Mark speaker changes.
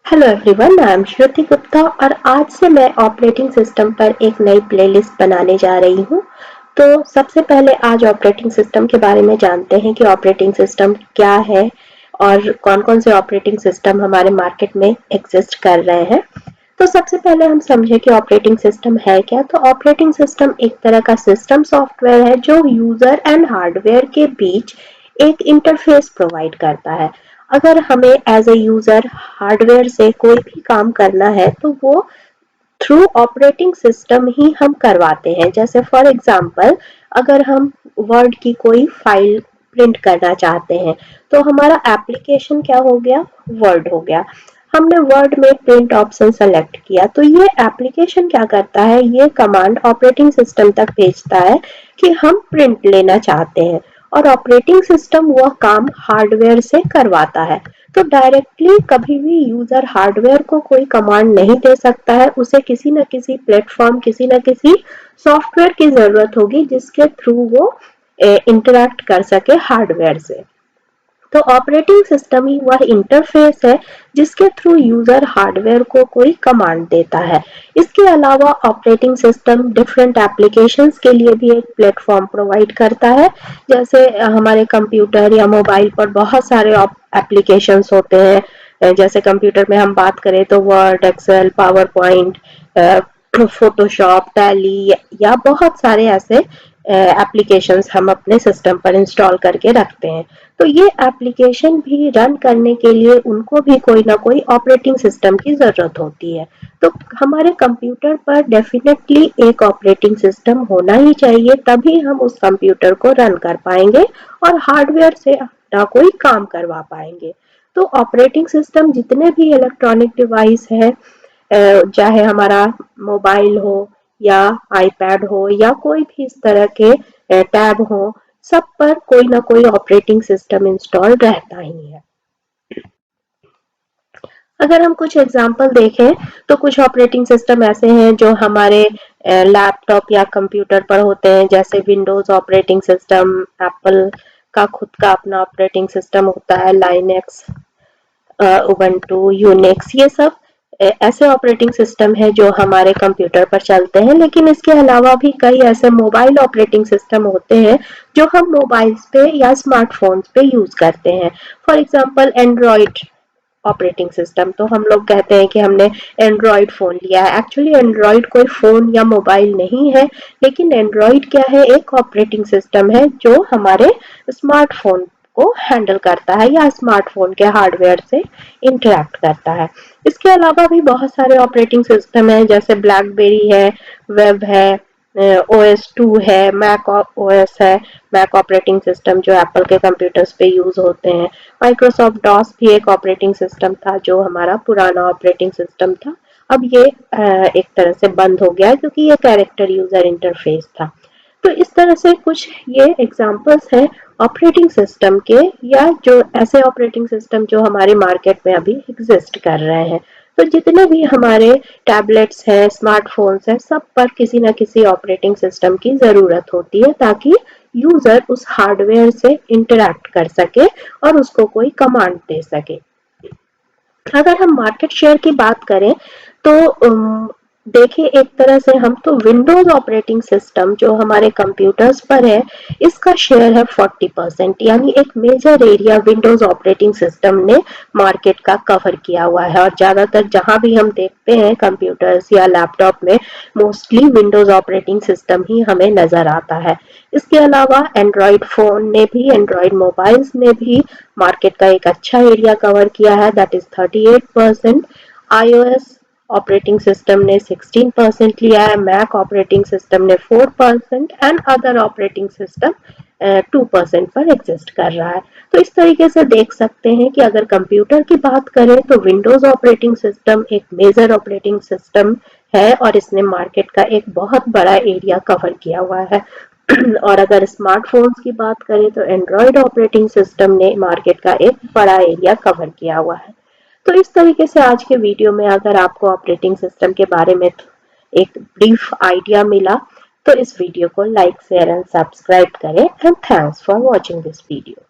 Speaker 1: Hello everyone, I am श्रुति गुप्ता और आज से मैं ऑपरेटिंग सिस्टम पर एक नई प्लेलिस्ट बनाने जा रही हूँ। तो सबसे पहले आज ऑपरेटिंग सिस्टम के बारे में जानते हैं कि ऑपरेटिंग सिस्टम क्या है और कौन-कौन से ऑपरेटिंग सिस्टम हमारे मार्केट में एग्जिस्ट कर रहे हैं। तो सबसे पहले हम समझें कि ऑपरेटिंग सिस्टम है क्या। तो ऑपरेटिंग सिस्टम एक तरह का सिस्टम सॉफ्टवेयर है जो यूजर एंड हार्डवेयर के बीच एक इंटरफेस प्रोवाइड करता है। अगर हमें एज ए यूजर हार्डवेयर से कोई भी काम करना है तो वो थ्रू ऑपरेटिंग सिस्टम ही हम करवाते हैं। जैसे फॉर एग्जांपल, अगर हम वर्ड की कोई फाइल प्रिंट करना चाहते हैं तो हमारा एप्लीकेशन क्या हो गया, वर्ड हो गया। हमने वर्ड में प्रिंट ऑप्शन सेलेक्ट किया तो ये एप्लीकेशन क्या करता है, ये कमांड ऑपरेटिंग सिस्टम तक भेजता है कि हम प्रिंट लेना चाहते हैं और ऑपरेटिंग सिस्टम वह काम हार्डवेयर से करवाता है। तो डायरेक्टली कभी भी यूजर हार्डवेयर को कोई कमांड नहीं दे सकता है, उसे किसी न किसी प्लेटफॉर्म, किसी न किसी सॉफ्टवेयर की जरूरत होगी जिसके थ्रू वो इंटरैक्ट कर सके हार्डवेयर से। तो ऑपरेटिंग सिस्टम ही वह इंटरफेस है जिसके थ्रू यूजर हार्डवेयर को कोई कमांड देता है। इसके अलावा ऑपरेटिंग सिस्टम डिफरेंट एप्लीकेशंस के लिए भी एक प्लेटफॉर्म प्रोवाइड करता है। जैसे हमारे कंप्यूटर या मोबाइल पर बहुत सारे एप्लीकेशंस होते हैं। जैसे कंप्यूटर में हम बात करें तो Word, Excel, PowerPoint, Photoshop, Tally या बहुत सारे ऐसे एप्लीकेशंस हम अपने सिस्टम पर इंस्टॉल करके रखते हैं। तो ये एप्लीकेशन भी रन करने के लिए उनको भी कोई ना कोई ऑपरेटिंग सिस्टम की ज़रूरत होती है। तो हमारे कंप्यूटर पर डेफिनेटली एक ऑपरेटिंग सिस्टम होना ही चाहिए, तभी हम उस कंप्यूटर को रन कर पाएंगे और हार्डवेयर से ना कोई काम करवा पाएंगे। तो ऑपरेटिंग सिस्टम जितने भी इलेक्ट्रॉनिक डिवाइस है, चाहे हमारा मोबाइल हो या आईपैड हो या कोई भी इस तरह के टैब हो, सब पर कोई ना कोई ऑपरेटिंग सिस्टम इंस्टॉल रहता ही है। अगर हम कुछ एग्जांपल देखें तो कुछ ऑपरेटिंग सिस्टम ऐसे हैं जो हमारे लैपटॉप या कंप्यूटर पर होते हैं। जैसे विंडोज ऑपरेटिंग सिस्टम, एप्पल का खुद का अपना ऑपरेटिंग सिस्टम होता है, लाइनेक्स, उबंटू, यूनिक्स, ये सब ऐसे ऑपरेटिंग सिस्टम है जो हमारे कंप्यूटर पर चलते हैं। लेकिन इसके अलावा भी कई ऐसे मोबाइल ऑपरेटिंग सिस्टम होते हैं जो हम मोबाइल्स पे या स्मार्टफोन्स पे यूज करते हैं। For example Android operating system, तो हम लोग कहते हैं कि हमने एंड्रॉइड फ़ोन लिया है। एक्चुअली एंड्रॉइड कोई फ़ोन या मोबाइल नहीं है, लेकिन एंड्रॉइड क्या है, एक ऑपरेटिंग सिस्टम है जो हमारे स्मार्टफोन को हैंडल करता है या स्मार्टफोन के हार्डवेयर से इंटरैक्ट करता है। इसके अलावा भी बहुत सारे ऑपरेटिंग सिस्टम हैं, जैसे ब्लैकबेरी है, वेब है, OS2 है, मैक OS है, मैक ऑपरेटिंग सिस्टम जो एप्पल के कंप्यूटर्स पे यूज होते हैं। माइक्रोसॉफ्ट डॉस भी एक ऑपरेटिंग सिस्टम था जो हमारा पुराना ऑपरेटिंग सिस्टम था। अब ये एक तरह से बंद हो गया है क्योंकि ये कैरेक्टर यूजर इंटरफेस था। तो इस तरह से कुछ ये एग्जांपल्स हैं ऑपरेटिंग सिस्टम के, या जो ऐसे ऑपरेटिंग सिस्टम जो हमारे मार्केट में अभी एग्जिस्ट कर रहे हैं। तो जितने भी हमारे टैबलेट्स हैं, स्मार्टफोन्स हैं, सब पर किसी न किसी ऑपरेटिंग सिस्टम की ज़रूरत होती है ताकि यूज़र उस हार्डवेयर से इंटरैक्ट कर सके और उसको कोई कमांड दे सके। अगर हम मार्केट शेयर की बात करें तो देखिए, एक तरह से हम तो विंडोज ऑपरेटिंग सिस्टम जो हमारे कंप्यूटर्स पर है, इसका शेयर है 40%, यानी एक major area Windows operating system ने मार्केट का कवर किया हुआ है। और ज़्यादातर जहां भी हम देखते हैं कंप्यूटर्स या लैपटॉप में, मोस्टली विंडोज ऑपरेटिंग सिस्टम ही हमें नजर आता है। इसके अलावा एंड्रॉयड फ़ोन ने भी, एंड्रॉयड मोबाइल्स ने भी मार्केट का एक अच्छा एरिया कवर किया है, that is 38%। iOS operating system ने 16% लिया है, मैक ऑपरेटिंग सिस्टम ने 4% एंड अदर ऑपरेटिंग सिस्टम 2% पर एग्जिस्ट कर रहा है। तो इस तरीके से देख सकते हैं कि अगर कंप्यूटर की बात करें तो विंडोज ऑपरेटिंग सिस्टम एक मेजर ऑपरेटिंग सिस्टम है और इसने मार्केट का एक बहुत बड़ा एरिया कवर किया हुआ है। और अगर स्मार्टफोन्स की बात करें तो एंड्रॉयड ऑपरेटिंग सिस्टम ने मार्केट का एक बड़ा एरिया कवर किया हुआ है। तो इस तरीके से आज के वीडियो में अगर आपको ऑपरेटिंग सिस्टम के बारे में एक ब्रीफ आइडिया मिला तो इस वीडियो को लाइक, शेयर एंड सब्सक्राइब करें and thanks for watching this video.